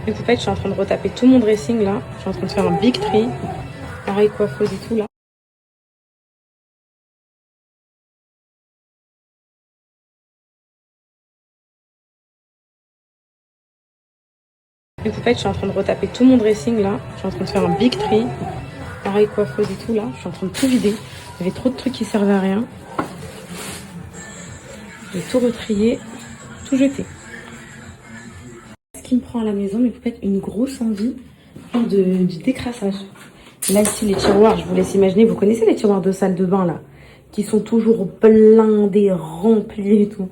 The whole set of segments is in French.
Et en fait, je suis en train de retaper tout mon dressing là. Je suis en train de faire un big tri. Pareil, coiffeuse et tout là. Et en fait, je suis en train de retaper tout mon dressing là. Je suis en train de faire un big tri. Pareil, coiffeuse et tout là. Je suis en train de tout vider. Il y avait trop de trucs qui servaient à rien. J'ai tout retrié, tout jeté. Ce qui me prend à la maison, mais peut-être une grosse envie du décrassage. Là, ici, les tiroirs, je vous laisse imaginer. Vous connaissez les tiroirs de salle de bain, là, qui sont toujours blindés, remplis et tout.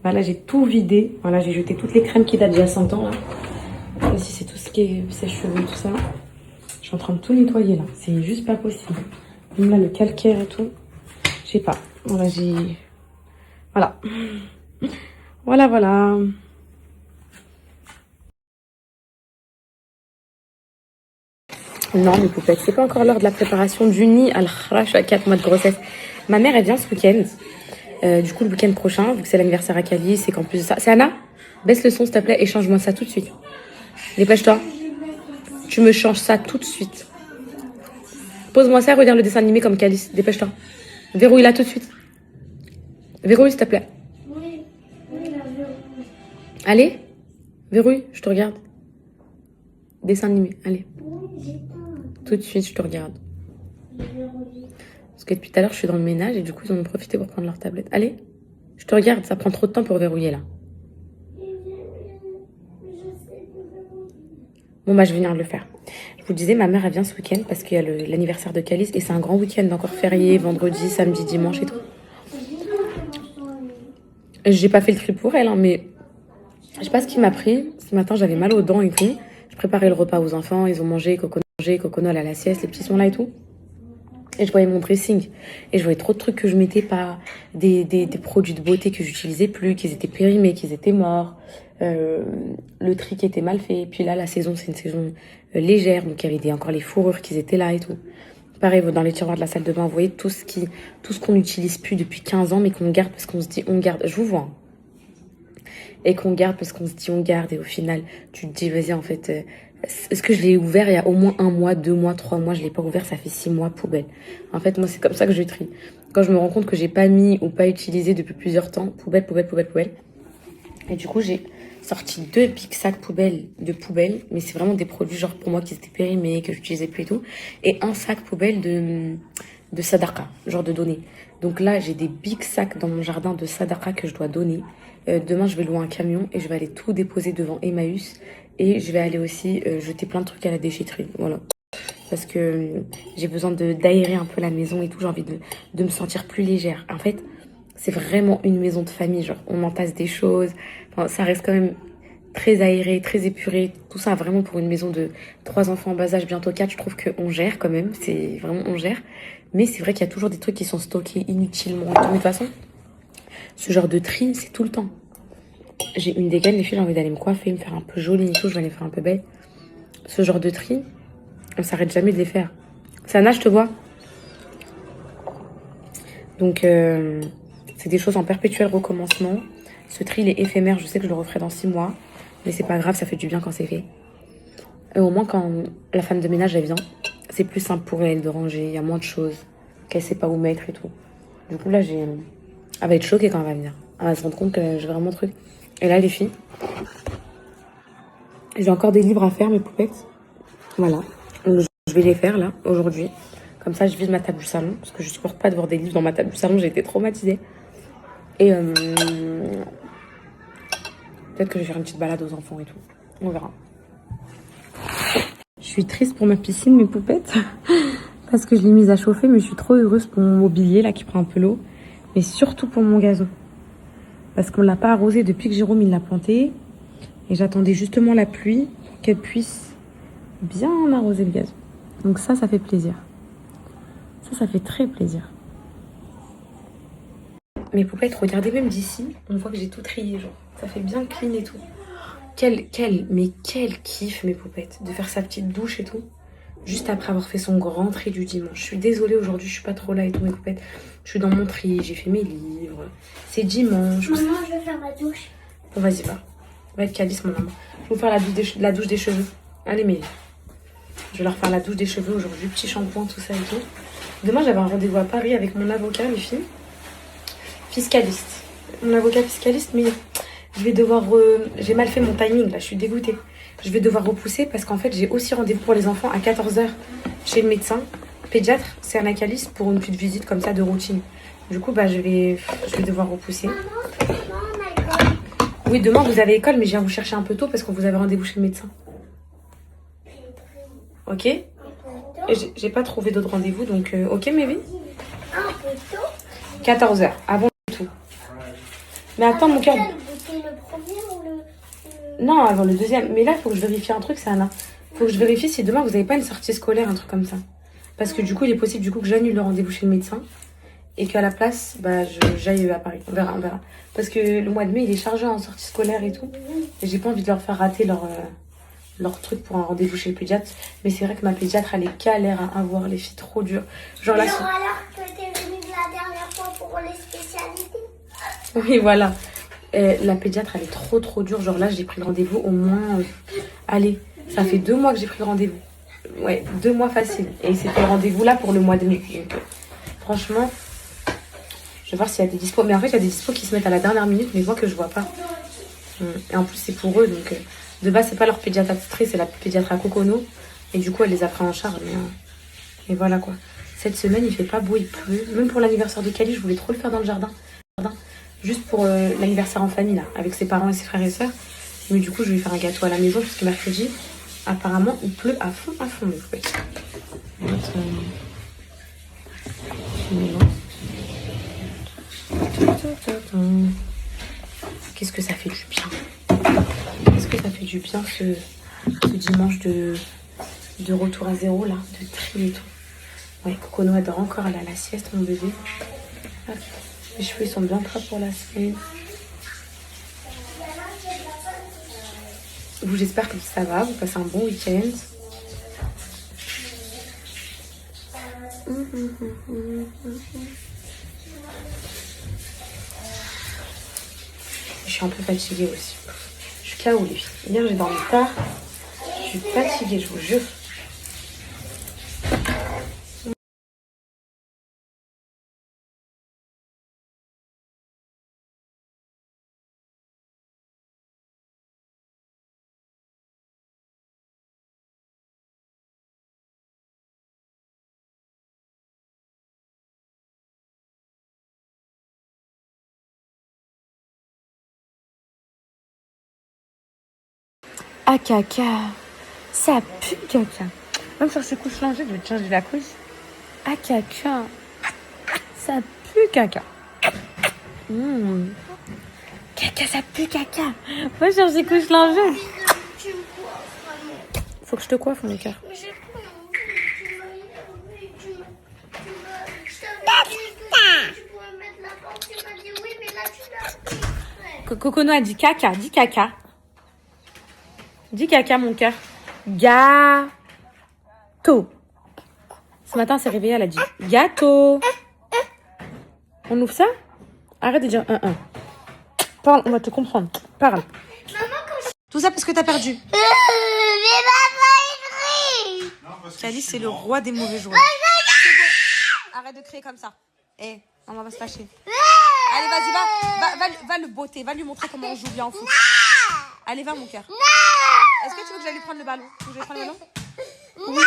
Bah, là, j'ai tout vidé. Voilà, j'ai jeté toutes les crèmes qui datent d'il y a 100 ans, là. Ici, c'est tout ce qui est sèche-cheveux, tout ça. Je suis en train de tout nettoyer, là. C'est juste pas possible. Même là, le calcaire et tout. Je sais pas. Voilà, Voilà. Voilà, voilà. Non, mes poupettes, c'est pas encore l'heure de la préparation du nid à l'khrash à 4 mois de grossesse. Ma mère, elle vient ce week-end. Du coup, le week-end prochain, vu que c'est l'anniversaire à Calice et qu'en plus de ça... C'est Anna? Baisse le son, s'il te plaît, et change-moi ça tout de suite. Dépêche-toi. Tu me changes ça tout de suite. Pose-moi ça et regarde le dessin animé comme Calice. Dépêche-toi. Verrouille-la tout de suite. Verrouille, s'il te plaît. Allez. Verrouille, je te regarde. Dessin animé, allez. Tout de suite, je te regarde. Parce que depuis tout à l'heure, je suis dans le ménage et du coup, ils en ont profité pour prendre leur tablette. Allez, je te regarde, ça prend trop de temps pour verrouiller là. Bon, bah, je vais venir le faire. Je vous disais, ma mère, elle vient ce week-end parce qu'il y a l'anniversaire de Calice et c'est un grand week-end, encore férié, vendredi, samedi, dimanche et tout. J'ai pas fait le tri pour elle, hein, mais je sais pas ce qui m'a pris. Ce matin, j'avais mal aux dents et tout. Je préparais le repas aux enfants, ils ont mangé, coconol à la sieste, les petits sont là et tout. Et je voyais mon dressing. Et je voyais trop de trucs que je mettais pas. Des produits de beauté que j'utilisais plus, qu'ils étaient périmés, qu'ils étaient morts. Le tri qui était mal fait. Puis là, la saison, c'est une saison légère. Donc, il y avait encore les fourrures qui étaient là et tout. Pareil, dans les tiroirs de la salle de bain, vous voyez tout ce qu'on n'utilise plus depuis 15 ans, mais qu'on garde parce qu'on se dit on garde. Je vous vois. Hein. Et qu'on garde parce qu'on se dit on garde. Et au final, tu te dis, vas-y, en fait... Est-ce que je l'ai ouvert il y a au moins 1 mois, 2 mois, 3 mois? Je l'ai pas ouvert, ça fait 6 mois, poubelle. En fait, moi, c'est comme ça que je trie. Quand je me rends compte que j'ai pas mis ou pas utilisé depuis plusieurs temps, poubelle. Et du coup, j'ai sorti 2 big sacs de poubelle, mais c'est vraiment des produits genre pour moi qui étaient périmés, que j'utilisais plus et tout. Et un sac poubelle de sadaqa, genre de donner. Donc là, j'ai des big sacs dans mon jardin de sadaqa que je dois donner. Demain, je vais louer un camion et je vais aller tout déposer devant Emmaüs. Et je vais aller aussi jeter plein de trucs à la déchetterie. Voilà. Parce que j'ai besoin d'aérer un peu la maison et tout. J'ai envie de me sentir plus légère. En fait, c'est vraiment une maison de famille. Genre, on entasse des choses. Enfin, ça reste quand même très aéré, très épuré. Tout ça, vraiment pour une maison de 3 enfants en bas âge, bientôt 4. Je trouve qu'on gère quand même. C'est vraiment, on gère. Mais c'est vrai qu'il y a toujours des trucs qui sont stockés inutilement. De toute façon, ce genre de tri, c'est tout le temps. J'ai une dégaine, les filles, j'ai envie d'aller me coiffer, me faire un peu jolie et tout, je vais aller faire un peu belle. Ce genre de tri, on s'arrête jamais de les faire. Sana, je te vois. Donc, c'est des choses en perpétuel recommencement. Ce tri, il est éphémère, je sais que je le referai dans 6 mois. Mais c'est pas grave, ça fait du bien quand c'est fait. Et au moins, quand la femme de ménage, elle vient, c'est plus simple pour elle de ranger, il y a moins de choses, qu'elle sait pas où mettre et tout. Du coup, là, elle va être choquée quand elle va venir. Elle va se rendre compte que j'ai vraiment truc. Et là, les filles, j'ai encore des livres à faire, mes poupettes. Voilà. Donc, je vais les faire, là, aujourd'hui. Comme ça, je vide ma table du salon. Parce que je supporte pas de voir des livres dans ma table du salon. J'ai été traumatisée. Et peut-être que je vais faire une petite balade aux enfants et tout. On verra. Je suis triste pour ma piscine, mes poupettes. Parce que je l'ai mise à chauffer. Mais je suis trop heureuse pour mon mobilier, là, qui prend un peu l'eau. Mais surtout pour mon gazon. Parce qu'on ne l'a pas arrosé depuis que Jérôme il l'a planté. Et j'attendais justement la pluie pour qu'elle puisse bien arroser le gazon. Donc ça fait plaisir. Ça fait très plaisir. Mes poupettes, regardez même d'ici, on voit que j'ai tout trié, genre. Ça fait bien clean et tout. Quel kiff, mes poupettes, de faire sa petite douche et tout. Juste après avoir fait son grand tri du dimanche. Je suis désolée, aujourd'hui, je suis pas trop là et tout, mes poupettes. Je suis dans mon tri, j'ai fait mes livres. C'est dimanche. Maman, je vais faire ma douche. Bon, vas-y, va. Va être calice, mon amour. Je vais vous faire la douche des cheveux. Allez, mais je vais leur faire la douche des cheveux aujourd'hui. Petit shampoing, tout ça et tout. Demain, j'avais un rendez-vous à Paris avec mon avocat, les filles. Fiscaliste. Mon avocat fiscaliste, mais je vais devoir... J'ai mal fait mon timing, là. Je suis dégoûtée. Je vais devoir repousser parce qu'en fait, j'ai aussi rendez-vous pour les enfants à 14h chez le médecin pédiatre. C'est un analyste pour une petite visite comme ça de routine. Du coup, bah, je vais devoir repousser. Oui, demain, vous avez école, mais je viens vous chercher un peu tôt parce que vous avez rendez-vous chez le médecin. Ok? J'ai pas trouvé d'autres rendez-vous, donc ok, mais oui. 14h, avant tout. Mais attends, mon cœur... Non, avant le deuxième. Mais là, il faut que je vérifie un truc, ça, là. Il faut que je vérifie si demain, vous n'avez pas une sortie scolaire, un truc comme ça. Parce que du coup, il est possible que j'annule le rendez-vous chez le médecin. Et qu'à la place, bah, j'aille à Paris. On verra, on verra. Parce que le mois de mai, il est chargé en sortie scolaire et tout. Et j'ai pas envie de leur faire rater leur truc pour un rendez-vous chez le pédiatre. Mais c'est vrai que ma pédiatre, elle est galère à avoir, les filles, trop dures. Genre là... Alors que t'es venue la dernière fois pour les spécialités. Oui, voilà. La pédiatre, elle est trop dure. Genre là, j'ai pris le rendez-vous au moins... allez, ça fait 2 mois que j'ai pris le rendez-vous. Ouais, 2 mois facile. Et c'était le rendez-vous là pour le mois de mai. Donc, franchement, je vais voir s'il y a des dispos. Mais en fait, il y a des dispos qui se mettent à la dernière minute, mais moi que je vois pas. Et en plus, c'est pour eux. Donc, de base, c'est pas leur pédiatre attitrée, c'est la pédiatre à Cocono. Et du coup, elle les a pris en charge. Mais voilà quoi. Cette semaine, il fait pas beau, il pleut. Même pour l'anniversaire de Cali, je voulais trop le faire dans le jardin. Juste pour l'anniversaire en famille, là, avec ses parents et ses frères et sœurs. Mais du coup, je vais faire un gâteau à la maison, puisque mercredi, apparemment, il pleut à fond, mes poupées. Qu'est-ce que ça fait du bien. Qu'est-ce que ça fait du bien, ce dimanche de retour à zéro, là, de tri et tout. Ouais, Cocono adore encore aller à la sieste, mon bébé. Hop. Les cheveux, ils sont bien propres pour la semaine. Vous, j'espère que ça va. Vous passez un bon week-end. Je suis un peu fatiguée aussi. Je suis KO, les filles. Hier, j'ai dormi tard. Je suis fatiguée, je vous jure. Ah caca, ça pue caca. Même sur ces couches changées, je vais te changer la couche. Ah caca, ça pue caca. Caca, ça pue caca. Va chercher couches changées. Faut que je te coiffe mon cœur. Cocono a dit caca, dis caca. Dis caca, mon cœur. Gâteau. Ce matin, elle s'est réveillée, elle a dit gâteau. On ouvre ça? Arrête de dire 1-1. Parle, on va te comprendre. Parle. Tout ça parce que t'as perdu. Cali, c'est le roi des mauvais joueurs. C'est bon. Arrête de crier comme ça. Eh, maman va se fâcher. Allez, vas-y, va le botter. Va lui montrer comment on joue bien au foot. Allez, va, mon cœur. Est-ce que tu veux que j'aille lui prendre le ballon? Je vais prendre le ballon? Oui.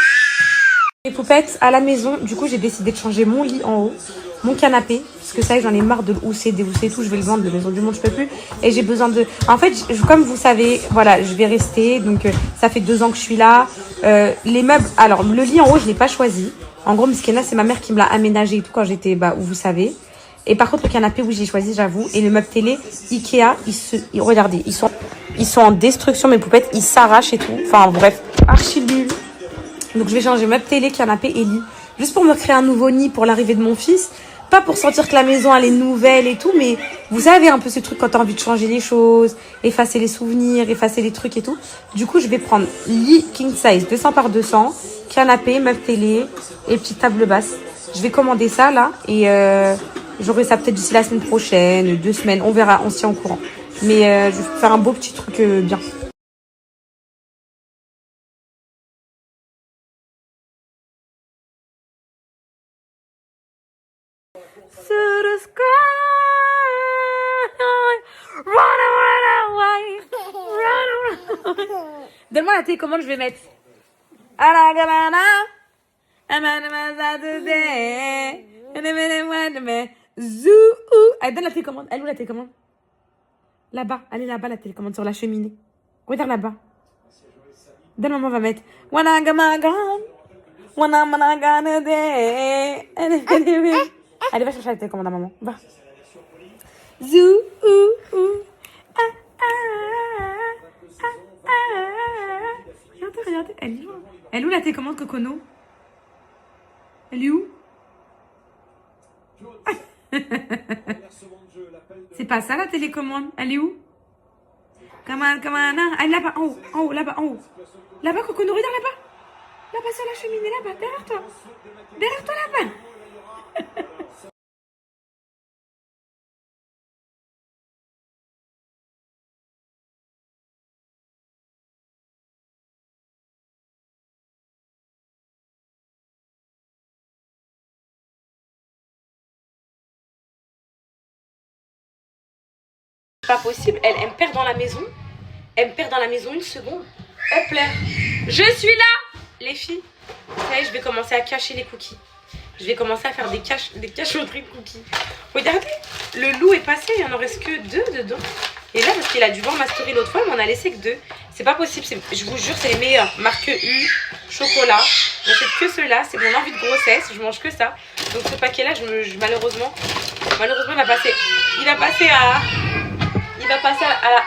Les poupettes à la maison, du coup j'ai décidé de changer mon lit en haut, mon canapé, parce que ça j'en ai marre de le housser, déhousser tout, je vais le vendre, le maison du monde je peux plus, et j'ai besoin de... En fait, comme vous savez, voilà, je vais rester, donc ça fait 2 ans que je suis là, les meubles, alors le lit en haut je l'ai pas choisi, en gros Miskena c'est ma mère qui me l'a aménagé et tout quand j'étais, où vous savez, et par contre le canapé oui j'ai choisi j'avoue, et le meuble télé, Ikea, regardez, ils sont en destruction mes poupettes, ils s'arrachent et tout, enfin bref, archi nul. Donc je vais changer meuble télé, canapé et lit. Juste pour me créer un nouveau nid pour l'arrivée de mon fils. Pas pour sentir que la maison elle est nouvelle et tout, mais vous savez un peu ce truc quand t'as envie de changer les choses, effacer les souvenirs, effacer les trucs et tout. Du coup je vais prendre lit king size 200 par 200, canapé, meuble télé et petite table basse. Je vais commander ça là et j'aurai ça peut-être d'ici la semaine prochaine, 2 semaines, on verra, on se tient au courant. Mais je vais faire un beau petit truc bien. To the sky, run away, run away. Donne-moi la télécommande, je vais mettre. Zou. Allez, donne la télécommande. Elle est où la télécommande? Là-bas, elle est là-bas la télécommande sur la cheminée. Regarde là-bas. Donne, maman va mettre. Allez, va chercher la télécommande à maman. Va. Zou. Regardez, regardez. Elle est où? Elle est où la télécommande, Cocono? Elle est où? C'est pas ça la télécommande. Elle est où? Come on. Elle est là-bas, en haut, là-bas, en haut. Là-bas, Cocono, regarde là-bas. Là-bas sur la cheminée, là-bas, derrière toi. Derrière toi, là-bas. Pas possible, elle me perd dans la maison. Elle me perd dans la maison une seconde. Elle pleure. Je suis là, les filles. Vous savez, je vais commencer à cacher les cookies. Je vais commencer à faire des cachotteries de cookies. Regardez, le loup est passé, il n'y en reste que 2 dedans. Et là, parce qu'il a dû voir ma story l'autre fois, il m'en a laissé que 2. C'est pas possible, je vous jure, c'est les meilleurs. Marque U, chocolat. J'achète que ceux-là, c'est mon envie de grossesse, je mange que ça. Donc ce paquet-là, malheureusement, il va passer. Il va passer à la...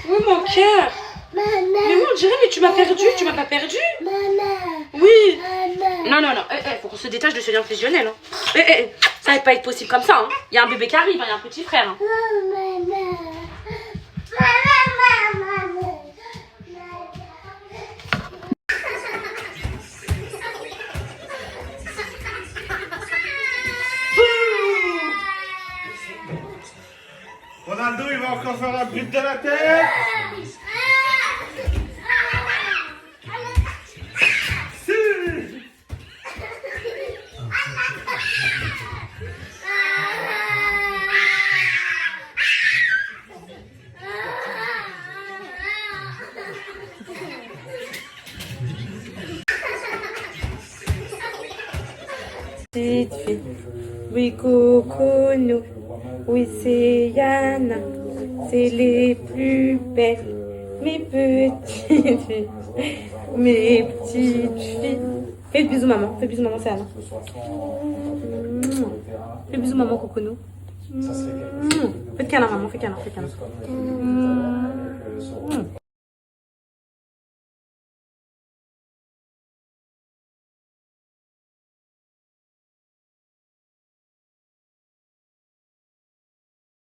Oui, mon cœur. Mais moi, on dirait, mais tu m'as perdu, tu m'as pas perdu? Oui. Non. Faut qu'on se détache de ce lien fusionnel. Hein. Ça va pas être possible comme ça. Hein. Il y a un bébé qui arrive, il y a un petit frère. Hein. Ronaldo, il va encore faire la bride de la tête. Petite fille, oui Cocono, oui c'est Yana, c'est les plus belles, mes petites filles, mes petites filles. Fais le bisou maman, c'est Anna. Fais le bisou maman Cocono. Fais le câlin maman, fais câlin.